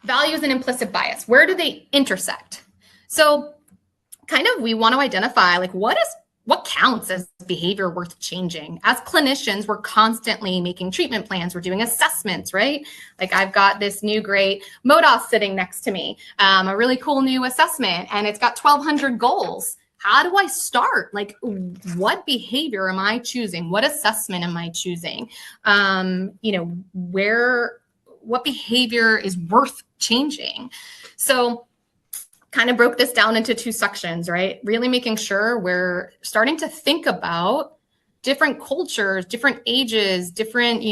Values and implicit bias, where do they intersect? So kind of we want to identify like what counts as behavior worth changing. As clinicians, we're constantly making treatment plans. We're doing assessments, right? Like I've got this new great MODOS sitting next to me, a really cool new assessment, and it's got 1,200 goals. How do I start? Like, what behavior am I choosing? What assessment am I choosing? What behavior is worth changing? So kind of broke this down into two sections, right? Really making sure we're starting to think about different cultures, different ages, different,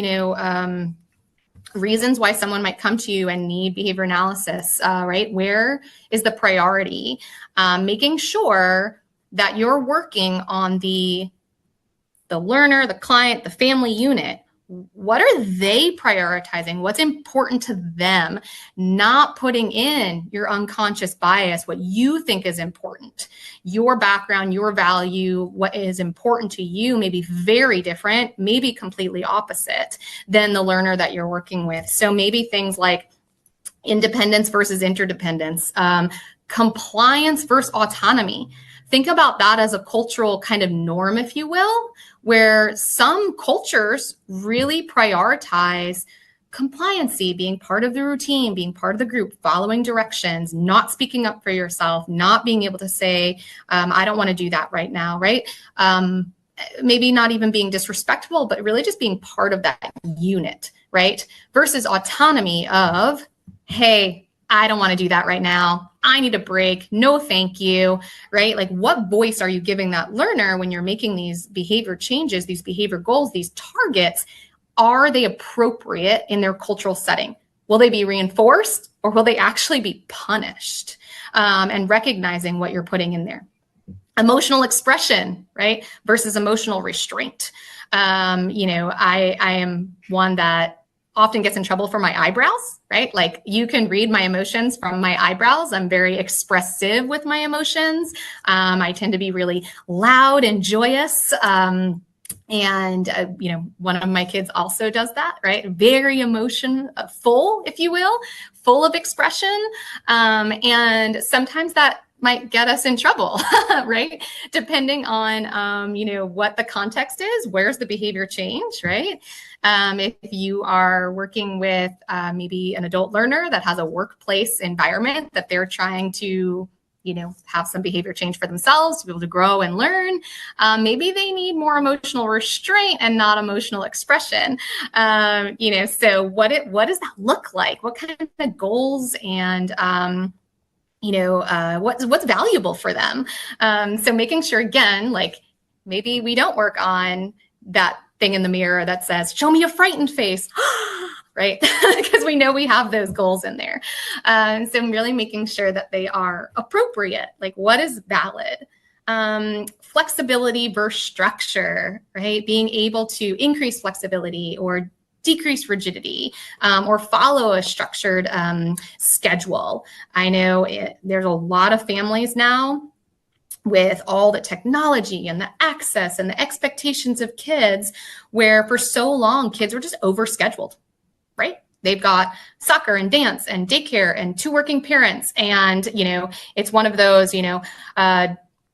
reasons why someone might come to you and need behavior analysis, right? Where is the priority? Making sure that you're working on the learner, the client, the family unit. What are they prioritizing? What's important to them? Not putting in your unconscious bias, what you think is important. Your background, your value, what is important to you may be very different, maybe completely opposite than the learner that you're working with. So maybe things like independence versus interdependence, compliance versus autonomy. Think about that as a cultural kind of norm, if you will, where some cultures really prioritize compliancy, being part of the routine, being part of the group, following directions, not speaking up for yourself, not being able to say, I don't want to do that right now, right? Maybe not even being disrespectful, but really just being part of that unit, right? Versus autonomy of, hey, I don't want to do that right now. I need a break. No, thank you. Right? Like what voice are you giving that learner when you're making these behavior changes, these behavior goals, these targets? Are they appropriate in their cultural setting? Will they be reinforced or will they actually be punished? And recognizing what you're putting in there. Emotional expression, right? Versus emotional restraint. I am one that often gets in trouble for my eyebrows, right? Like you can read my emotions from my eyebrows. I'm very expressive with my emotions. I tend to be really loud and joyous. One of my kids also does that, right? Very full, if you will, full of expression. And sometimes that might get us in trouble, right? Depending on, what the context is, where's the behavior change, right? If you are working with maybe an adult learner that has a workplace environment that they're trying to, have some behavior change for themselves to be able to grow and learn, maybe they need more emotional restraint and not emotional expression. So what does that look like? What kind of goals and what's valuable for them. So making sure, again, like maybe we don't work on that thing in the mirror that says, show me a frightened face, right? Because we know we have those goals in there. So I'm really making sure that they are appropriate, like what is valid. Flexibility versus structure, right? Being able to increase flexibility or decrease rigidity, or follow a structured schedule. I know there's a lot of families now with all the technology and the access and the expectations of kids where for so long kids were just overscheduled, right? They've got soccer and dance and daycare and two working parents. And, it's one of those,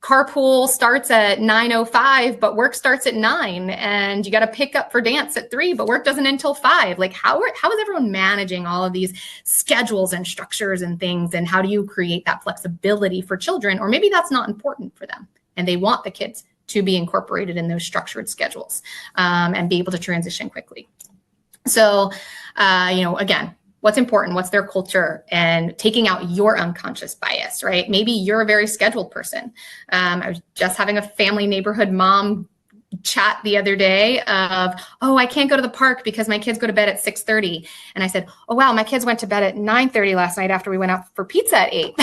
carpool starts at 9:05, but work starts at 9, and you got to pick up for dance at 3, but work doesn't until 5. Like how is everyone managing all of these schedules and structures and things? And how do you create that flexibility for children? Or maybe that's not important for them and they want the kids to be incorporated in those structured schedules and be able to transition quickly. So, again, what's important, what's their culture, and taking out your unconscious bias, right? Maybe you're a very scheduled person. I was just having a family neighborhood mom chat the other day of, I can't go to the park because my kids go to bed at 6:30. And I said, oh, wow, my kids went to bed at 9:30 last night after we went out for pizza at 8.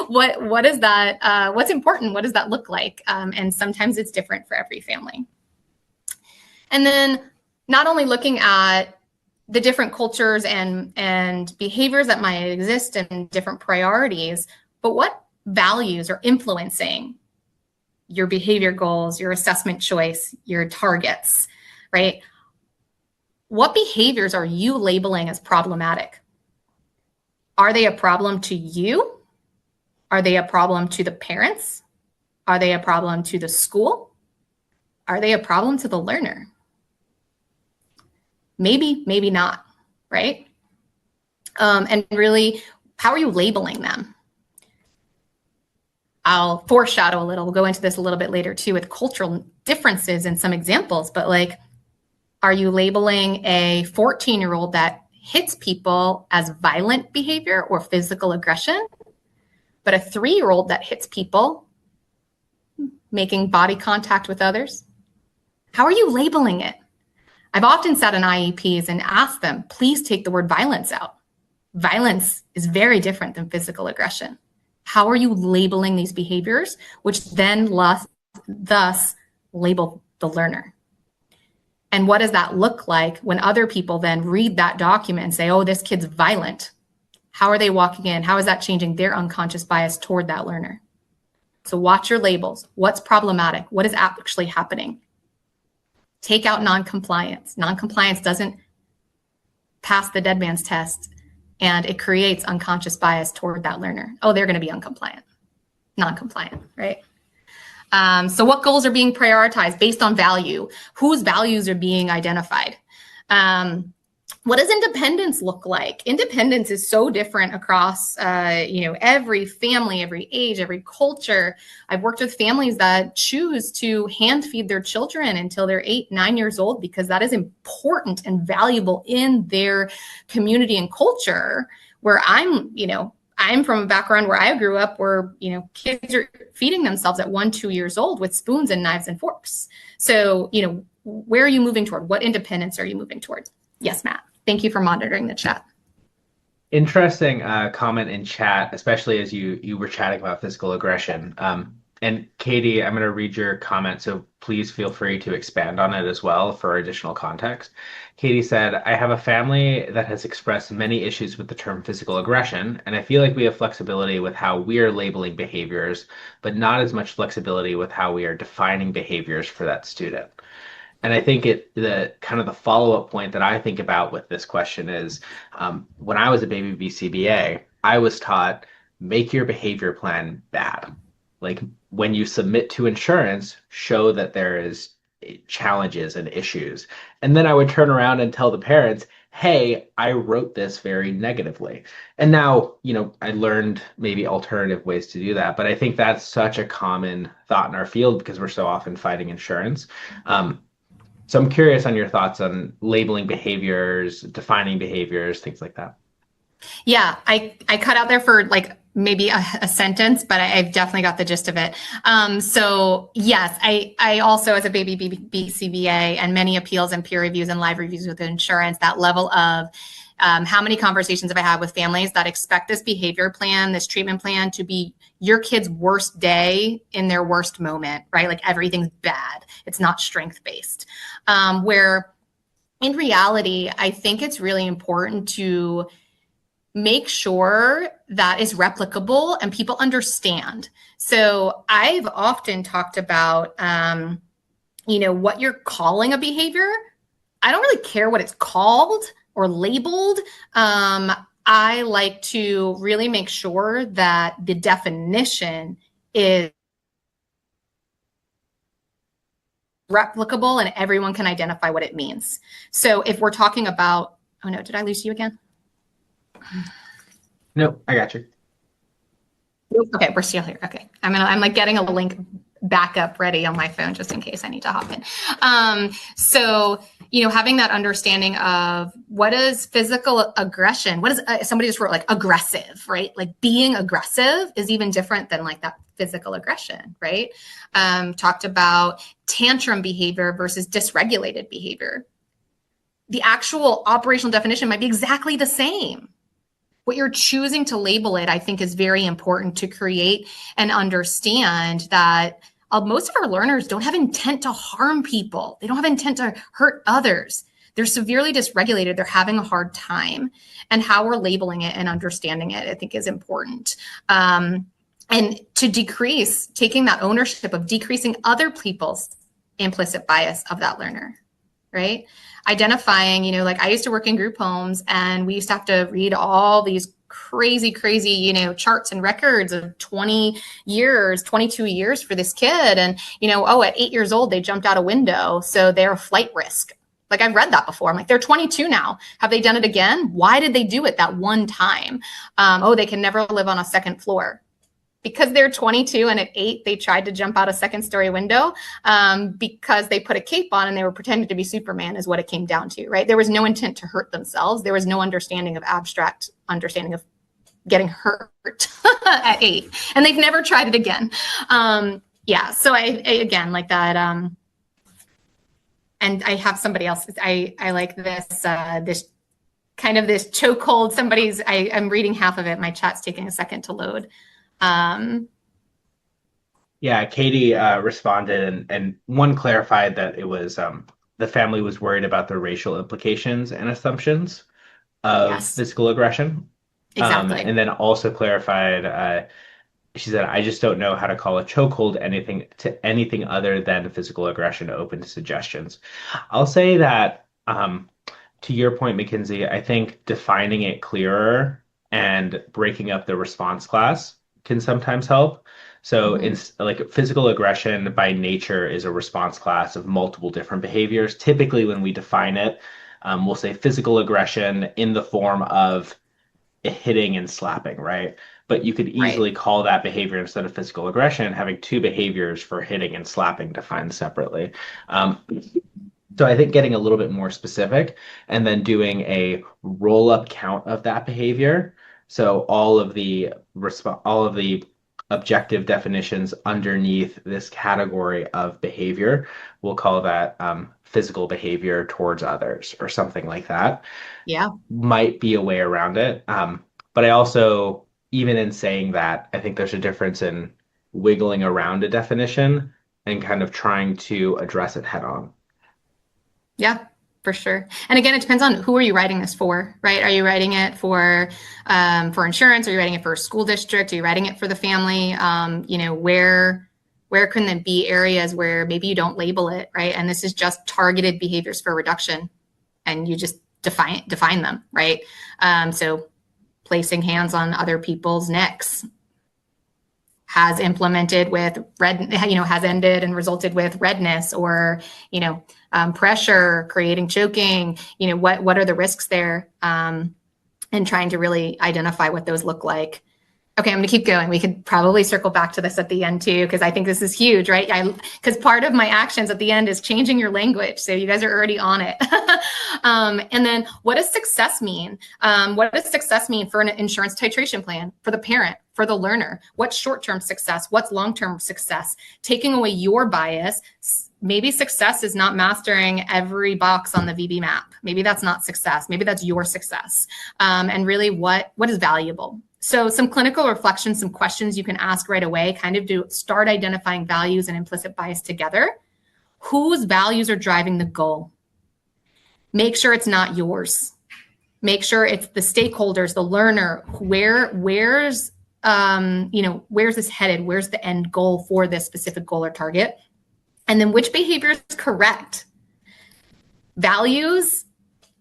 What is that? What's important? What does that look like? And sometimes it's different for every family. And then not only looking at the different cultures and behaviors that might exist and different priorities, but what values are influencing your behavior goals, your assessment choice, your targets, right? what behaviors are you labeling as problematic? Are they a problem to you? Are they a problem to the parents? Are they a problem to the school? Are they a problem to the learner? Maybe, maybe not, right? And really, how are you labeling them? I'll foreshadow a little. We'll go into this a little bit later too with cultural differences and some examples, but like, are you labeling a 14-year-old that hits people as violent behavior or physical aggression, but a 3-year-old that hits people making body contact with others? How are you labeling it? I've often sat in IEPs and asked them, please take the word violence out. Violence is very different than physical aggression. How are you labeling these behaviors, which then thus label the learner? And what does that look like when other people then read that document and say, oh, this kid's violent? How are they walking in? How is that changing their unconscious bias toward that learner? So watch your labels. What's problematic? What is actually happening? Take out noncompliance. Noncompliance doesn't pass the dead man's test, and it creates unconscious bias toward that learner. Oh, they're going to be noncompliant, right? So what goals are being prioritized based on value? Whose values are being identified? What does independence look like? Independence is so different across, every family, every age, every culture. I've worked with families that choose to hand feed their children until they're 8, 9 years old because that is important and valuable in their community and culture. Where I'm from a background where I grew up where, kids are feeding themselves at 1, 2 years old with spoons and knives and forks. So, where are you moving toward? What independence are you moving toward? Yes, Matt. Thank you for monitoring the chat. Interesting comment in chat, especially as you were chatting about physical aggression. And Katie, I'm going to read your comment, so please feel free to expand on it as well for additional context. Katie said, I have a family that has expressed many issues with the term physical aggression, and I feel like we have flexibility with how we are labeling behaviors, but not as much flexibility with how we are defining behaviors for that student. And I think the follow-up point that I think about with this question is when I was a baby BCBA, I was taught make your behavior plan bad. Like when you submit to insurance, show that there is challenges and issues. And then I would turn around and tell the parents, hey, I wrote this very negatively. And now, I learned maybe alternative ways to do that. But I think that's such a common thought in our field because we're so often fighting insurance. So I'm curious on your thoughts on labeling behaviors, defining behaviors, things like that. Yeah, I cut out there for like maybe a sentence, but I've definitely got the gist of it. So yes, I also, as a baby BCBA and many appeals and peer reviews and live reviews with insurance, that level of how many conversations have I had with families that expect this behavior plan, this treatment plan to be your kid's worst day in their worst moment, right? Like everything's bad. It's not strength-based. Where in reality, I think it's really important to make sure that is replicable and people understand. So I've often talked about, what you're calling a behavior. I don't really care what it's called or labeled. I like to really make sure that the definition is replicable and everyone can identify what it means. So if we're talking about, oh no, did I lose you again? No, I got you. Okay, we're still here. Okay, I'm like getting a link back up ready on my phone just in case I need to hop in. So having that understanding of what is physical aggression, what is somebody just wrote like aggressive, right? Like being aggressive is even different than like that physical aggression, right? Talked about tantrum behavior versus dysregulated behavior. The actual operational definition might be exactly the same. What you're choosing to label it, I think, is very important to create and understand that most of our learners don't have intent to harm people. They don't have intent to hurt others. They're severely dysregulated. They're having a hard time. And how we're labeling it and understanding it, I think, is important. And to decrease, taking that ownership of decreasing other people's implicit bias of that learner. right? Identifying, like I used to work in group homes and we used to have to read all these crazy, charts and records of 20 years, 22 years for this kid. And, at 8 years old, they jumped out a window. So they're a flight risk. Like I've read that before. I'm like, they're 22 now. Have they done it again? Why did they do it that one time? They can never live on a second floor. Because they're 22 and at 8, they tried to jump out a second-story window because they put a cape on and they were pretending to be Superman is what it came down to, right? There was no intent to hurt themselves. There was no abstract understanding of getting hurt at 8. And they've never tried it again. So I again, like that. And I have somebody else. I like this, this kind of this chokehold. I'm reading half of it. My chat's taking a second to load. Katie responded and one clarified that it was the family was worried about the racial implications and assumptions of physical aggression. Exactly. And then also clarified, she said, I just don't know how to call a chokehold anything other than physical aggression open to suggestions. I'll say that to your point, Mackenzie, I think defining it clearer and breaking up the response class can sometimes help. So like physical aggression by nature is a response class of multiple different behaviors. Typically when we define it, we'll say physical aggression in the form of hitting and slapping, right? But you could easily call that behavior instead of physical aggression, having 2 behaviors for hitting and slapping defined separately. So I think getting a little bit more specific and then doing a roll-up count of that behavior. So all of the objective definitions underneath this category of behavior, we'll call that physical behavior towards others or something like that. Yeah. Might be a way around it. But I also, even in saying that, I think there's a difference in wiggling around a definition and kind of trying to address it head on. Yeah, for sure. And again, it depends on who are you writing this for, right? Are you writing it for insurance? Are you writing it for a school district? Are you writing it for the family? Where can there be areas where maybe you don't label it, right? And this is just targeted behaviors for reduction, and you just define them, right? So placing hands on other people's necks has implemented with has ended and resulted with redness or, pressure, creating choking, what are the risks there? And trying to really identify what those look like. Okay, I'm going to keep going. We could probably circle back to this at the end too, because I think this is huge, right? Because part of my actions at the end is changing your language. So you guys are already on it. And then what does success mean? What does success mean for an insurance titration plan, for the parent, for the learner? What's short-term success? What's long-term success? Taking away your bias. Maybe success is not mastering every box on the VB map. Maybe that's not success. Maybe that's your success. And really what is valuable? So some clinical reflections, some questions you can ask right away, kind of to start identifying values and implicit bias together. Whose values are driving the goal? Make sure it's not yours. Make sure it's the stakeholders, the learner. Where's this headed? Where's the end goal for this specific goal or target? And then which behavior is correct? Values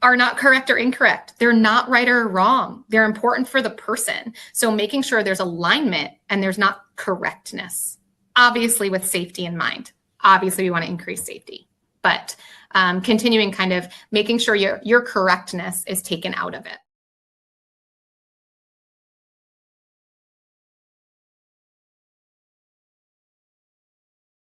are not correct or incorrect. They're not right or wrong. They're important for the person. So making sure there's alignment and there's not correctness, obviously with safety in mind. Obviously we want to increase safety, but continuing kind of making sure your correctness is taken out of it.